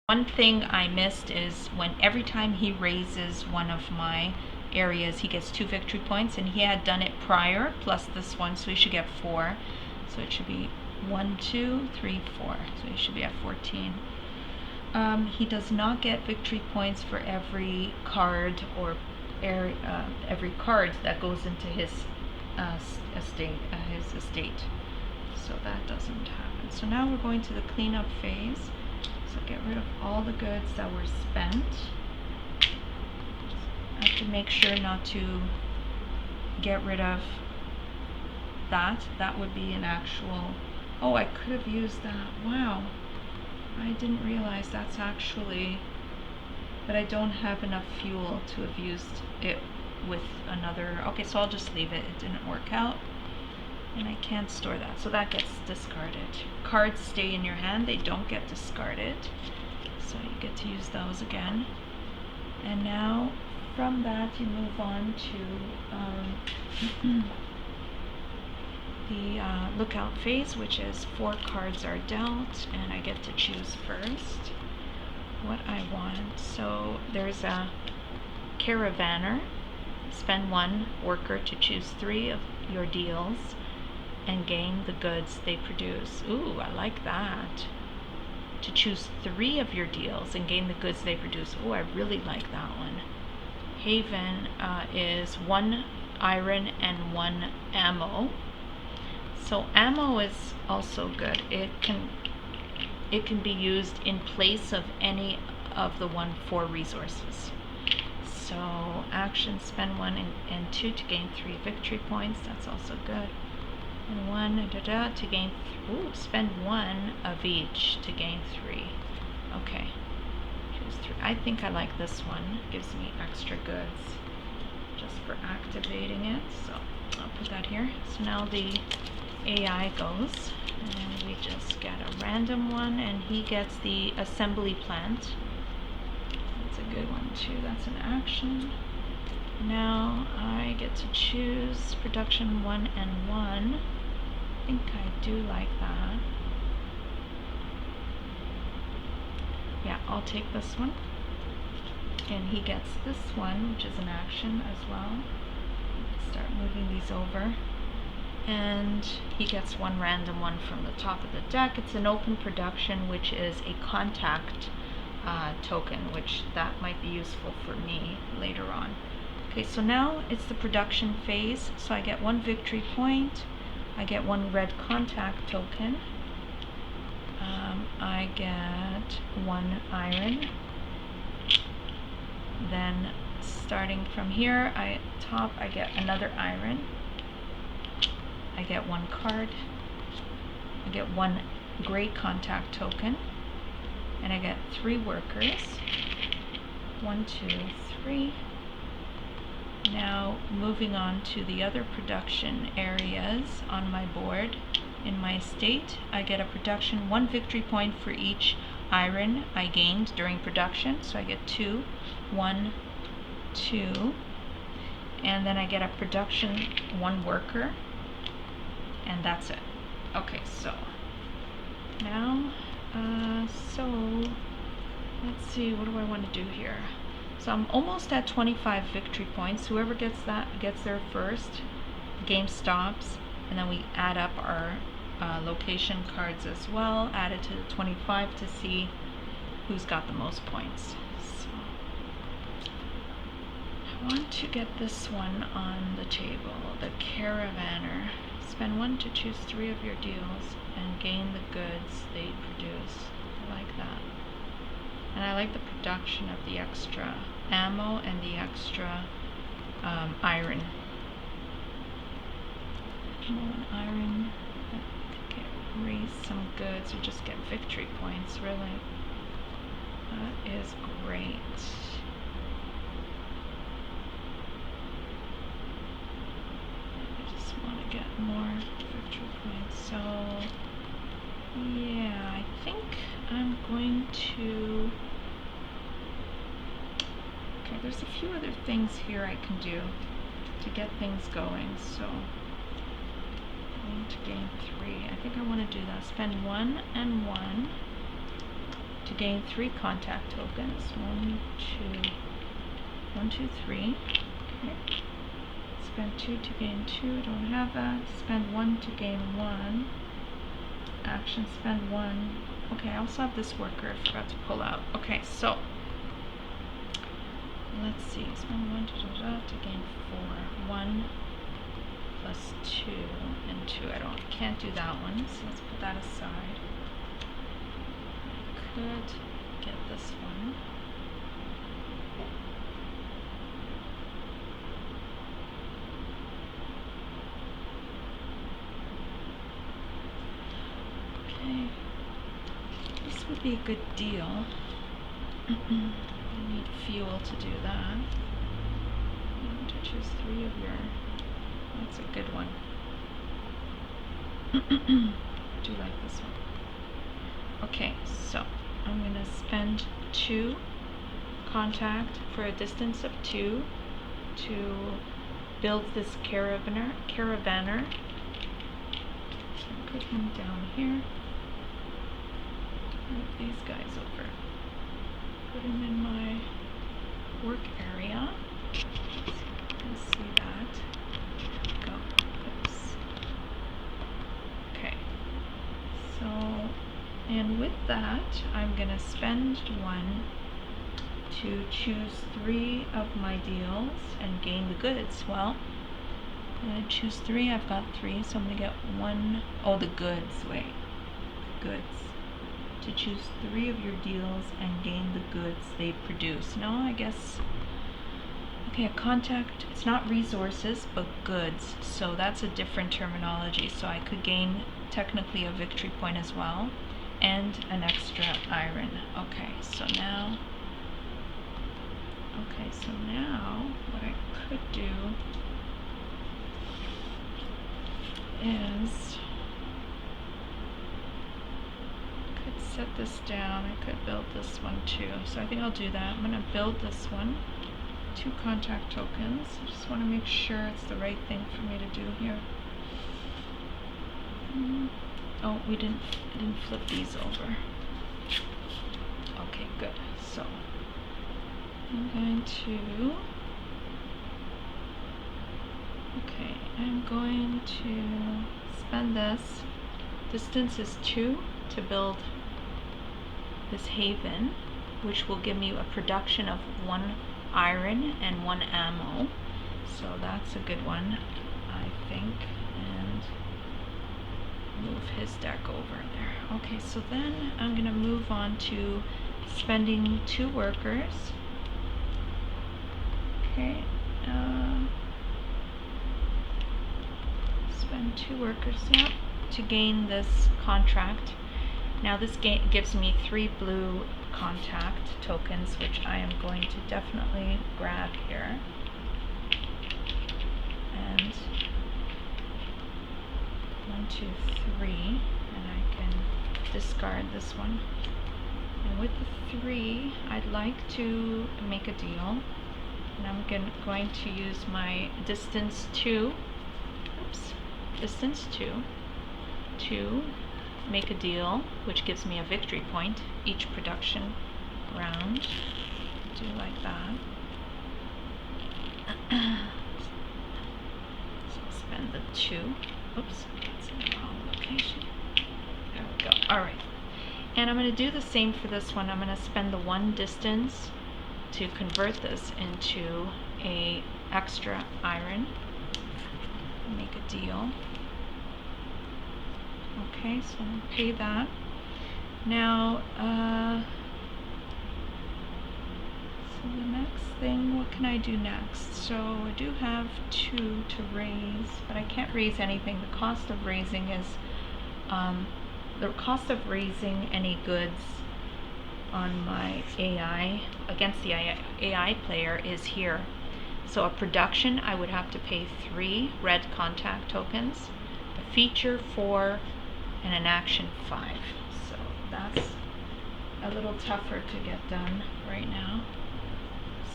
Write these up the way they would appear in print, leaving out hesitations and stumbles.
One thing I missed is when every time he raises one of my areas, he gets 2 victory points, and he had done it prior plus this one, so he should get 4. So it should be 1, 2, 3, 4. So he should be at 14. He does not get victory points for every card or every card that goes into his estate. So that doesn't happen. So now we're going to the cleanup phase. So get rid of all the goods that were spent. I have to make sure not to get rid of that. That would be an actual... Oh, I could have used that. Wow. I didn't realize that's actually... But I don't have enough fuel to have used it with another... Okay, so I'll just leave it. It didn't work out. And I can't store that, so that gets discarded. Cards stay in your hand, they don't get discarded. So you get to use those again. And now, from that, you move on to the lookout phase, which is 4 cards are dealt, and I get to choose first what I want. So there's a caravaner. Spend 1 worker to choose 3 of your deals and gain the goods they produce. Ooh, I like that. To choose 3 of your deals and gain the goods they produce. Ooh, I really like that one. Haven is 1 iron and 1 ammo. So ammo is also good. It can be used in place of any of the 4 resources. So action, spend 1 and 2 to gain 3 victory points. That's also good. And 1 to gain, spend 1 of each to gain 3. Okay, choose 3. I think I like this one. It gives me extra goods just for activating it. So I'll put that here. So now the AI goes, and we just get a random one, and he gets the assembly plant. That's a good one too. That's an action. Now I get to choose production 1 and 1. I think I do like that. Yeah, I'll take this one. And he gets this one, which is an action as well. Start moving these over. And he gets 1 random one from the top of the deck. It's an open production, which is a contact token, which that might be useful for me later on. Okay, so now it's the production phase. So I get 1 victory point. I get 1 red contact token. I get 1 iron. Then starting from here, I get another iron. I get 1 card. I get 1 gray contact token. And I get 3 workers. 1, 2, 3. Now moving on to the other production areas on my board. In my estate, I get a production 1 victory point for each iron I gained during production. So I get 2, 1, 2. And then I get a production 1 worker. And that's it. Okay, so now, let's see, what do I want to do here? So I'm almost at 25 victory points. Whoever gets that gets there first. The game stops, and then we add up our location cards as well. Add it to the 25 to see who's got the most points. So I want to get this one on the table, the caravaner. Spend 1 to choose 3 of your deals and gain the goods they produce. I like that. And I like the production of the extra ammo and the extra iron. Iron. Raise some goods or just get victory points, really. That is great. I just want to get more victory points. So, yeah, I think I'm going to... Okay, there's a few other things here I can do to get things going. So, I'm going to gain 3. I think I want to do that. Spend 1 and 1. to gain 3 contact tokens. 1, 2, 3. Okay. Spend 2 to gain 2. Don't have that. Spend 1 to gain 1. Action, spend 1. Okay, I also have this worker I forgot to pull out. Okay, so let's see. Spend 1 to gain 4. 1 plus 2 and 2. Can't do that one, so let's put that aside. I could get this one. Okay, this would be a good deal. You need fuel to do that. You want to choose 3 of your. That's a good one. Do you like this one? Okay, so I'm going to spend 2 contact for a distance of 2 to build this caravaner. Put him down here. Move these guys over. Put him in my work area. Let's see that. Go. Oops. Okay. So, and with that, I'm going to spend 1 to choose 3 of my deals and gain the goods. Well, I'm going to choose 3. I've got 3, so I'm going to get 1. Oh, the goods. Wait. Goods. To choose 3 of your deals and gain the goods they produce. No, I guess. Okay, a contact. It's not resources, but goods. So that's a different terminology. So I could gain technically a victory point as well, and an extra iron. Okay, so now. Okay, so now what I could do is I could set this down. I could build this one too. So I think I'll do that. I'm going to build this one. 2 contact tokens. I just want to make sure it's the right thing for me to do here. Oh, I didn't flip these over. Okay, good. So I'm going to. Okay, I'm going to spend this. Distance is 2 to build this haven, which will give me a production of 1 iron and 1 ammo. So that's a good one, I think. And move his deck over there. Okay, so then I'm going to move on to spending 2 workers. Okay, spend 2 workers to gain this contract. Now this gives me 3 blue contact tokens, which I am going to definitely grab here. And 1, 2, 3, and I can discard this one. And with the 3, I'd like to make a deal. And I'm going to use my distance 2. Oops. Distance 2 to make a deal, which gives me a victory point each production round. Do like that. So I'll spend the 2. Oops, that's in the wrong location. There we go. Alright. And I'm going to do the same for this one. I'm going to spend the 1 distance to convert this into a extra iron. Make a deal. Okay, so I'm going to pay that. Now, so the next thing, what can I do next? So I do have 2 to raise, but I can't raise anything. The cost of raising is, any goods on my AI, against the AI player, is here. So a production, I would have to pay 3 red contact tokens, a feature 4, and an action 5. So that's a little tougher to get done right now.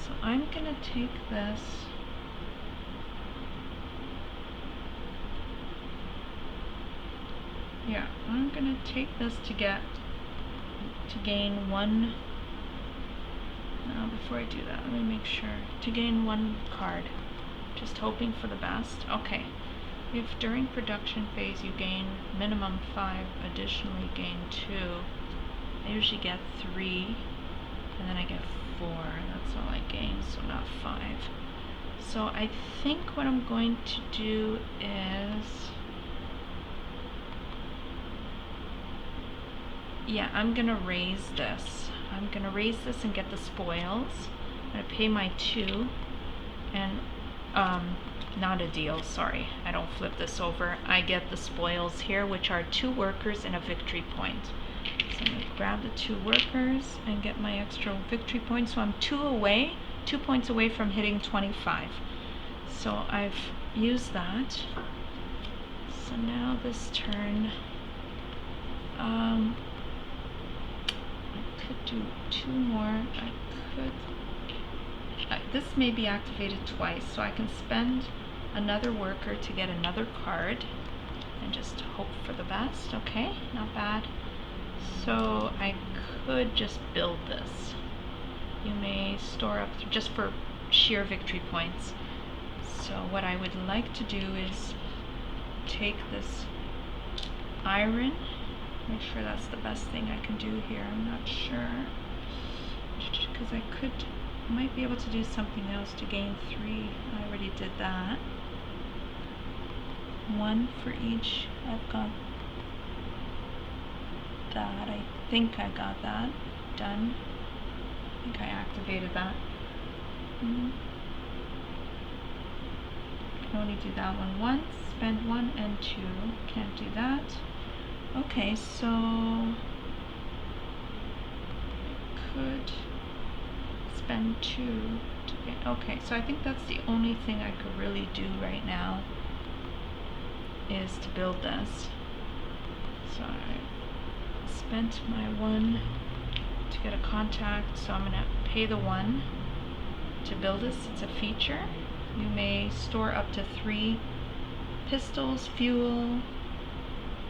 So I'm gonna take this. Yeah, I'm gonna take this to get to gain one. Now, before I do that, let me make sure. To gain one card. Just hoping for the best. Okay. If during production phase you gain minimum 5, additionally gain 2, I usually get 3, and then I get 4. That's all I gain, so not 5. So I think what I'm going to do is, yeah, I'm gonna raise this. I'm gonna raise this and get the spoils. I'm gonna pay my 2, and not a deal, sorry, I don't flip this over. I get the spoils here, which are 2 workers and a victory point. So I'm gonna grab the 2 workers and get my extra victory point. So I'm 2 points away from hitting 25. So I've used that. So now this turn, I could do 2 more. This may be activated twice, so I can spend another worker to get another card and just hope for the best. Okay, not bad. So I could just build this. You may store up just for sheer victory points. So what I would like to do is take this iron. Make sure that's the best thing I can do here. I'm not sure, because I might be able to do something else to gain 3. I already did that. 1 for each. I've got that. I think I got that done. I think I activated that. Can only do that one once. Spend 1 and 2. Can't do that. Okay, so I could spend 2 to get. Okay, so I think that's the only thing I could really do right now is to build this. So I spent my 1 to get a contact, so I'm gonna pay the 1 to build this. It's a feature. You may store up to 3 pistols, fuel,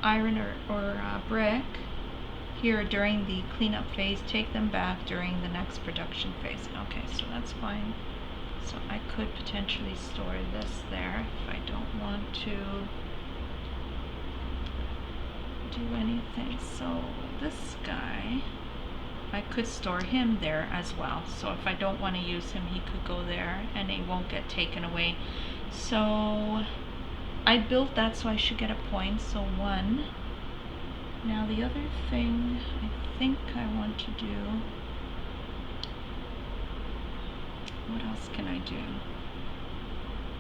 iron or brick here during the cleanup phase. Take them back during the next production phase. Okay, so that's fine. So I could potentially store this there if I don't want to do anything. So this guy, I could store him there as well. So if I don't want to use him, he could go there and he won't get taken away. So I built that, so I should get a point. So 1. Now the other thing I think I want to do, what else can I do?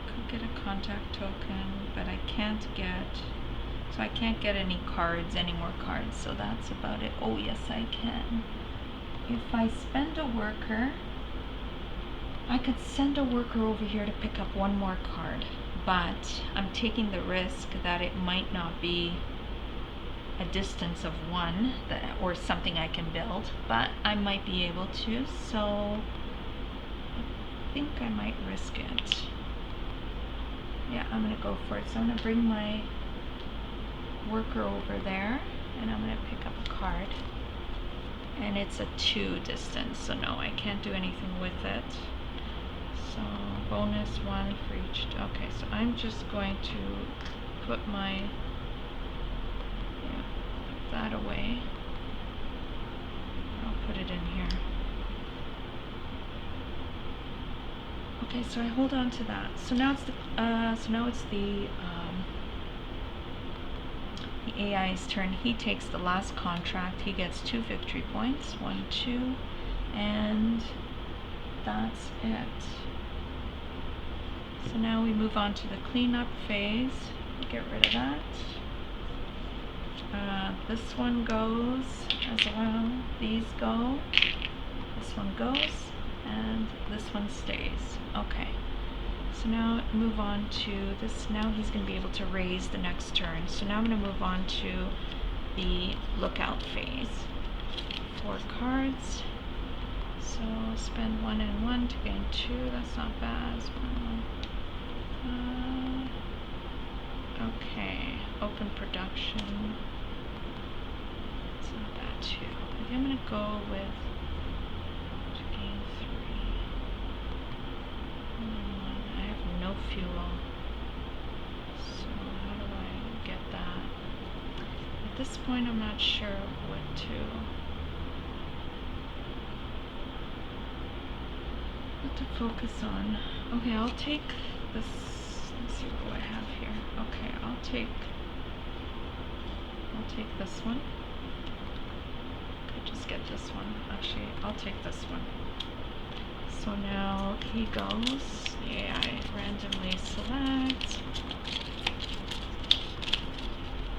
Could get a contact token, but I can't get, so I can't get any cards, any more cards, so that's about it. Oh yes, I can. If I spend a worker, I could send a worker over here to pick up 1 more card, but I'm taking the risk that it might not be a distance of 1 or something I can build, but I might be able to, so I think I might risk it. Yeah, I'm gonna go for it. So I'm gonna bring my worker over there and I'm gonna pick up a card, and it's a 2 distance, so no, I can't do anything with it. So bonus 1 for each. Okay, so I'm just going to put my, put that away. I'll put it in here. Okay, so I hold on to that. So now it's the AI's turn. He takes the last contract. He gets 2 victory points. 1, 2, and that's it. So now we move on to the cleanup phase. Get rid of that. This one goes as well. These go. This one goes, and this one stays. Okay. So now move on to this. Now he's going to be able to raise the next turn. So now I'm going to move on to the lookout phase. 4 cards. So spend 1 and 1 to gain 2. That's not bad. Okay. Open production. It's not that too. I think I'm gonna go with gain 3. I have no fuel. So how do I get that? At this point I'm not sure what to focus on. Okay, I'll take this. Let's see what I have here. Okay, I'll take this one. Could just get this one. Actually, I'll take this one. So now he goes. Yeah, I randomly select.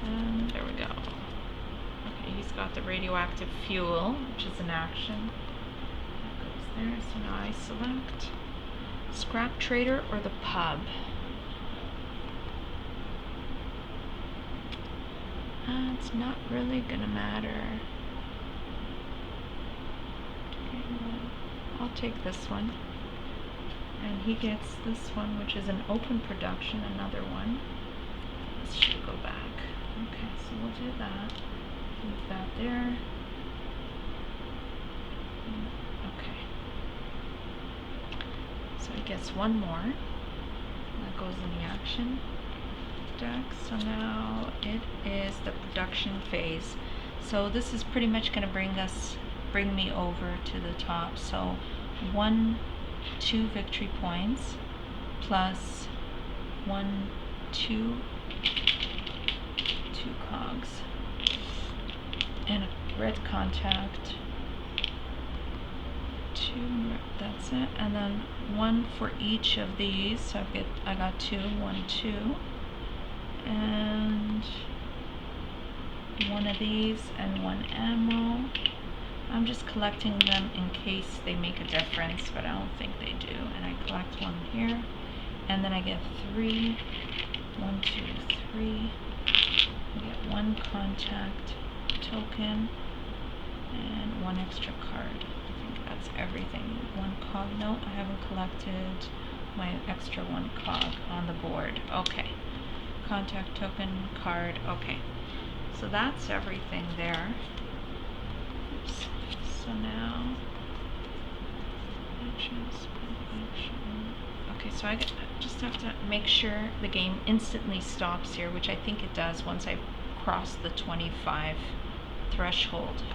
And there we go. Okay, he's got the radioactive fuel, which is an action. That goes there. So now I select scrap trader or the pub. It's not really gonna matter. Okay, well, I'll take this one. And he gets this one, which is an open production, another one. This should go back. Okay, so we'll do that. Leave that there. Okay. So he gets one more. That goes in the action deck. So now it is the production phase. So this is pretty much going to bring me over to the top. So 2 victory points plus 2 cogs and a red contact. 2, that's it, and then 1 for each of these. So I got 2, 1, 2. And 1 of these and 1 ammo. I'm just collecting them in case they make a difference, but I don't think they do. And I collect 1 here, and then I get 3. 1, 2, 3. I get 1 contact token and 1 extra card. I think that's everything. 1 cog. No, I haven't collected my extra 1 cog on the board. Okay. Contact token, card. Okay, so that's everything there. Oops. So now actions. Okay, so I just have to make sure the game instantly stops here, which I think it does once I cross the 25 threshold.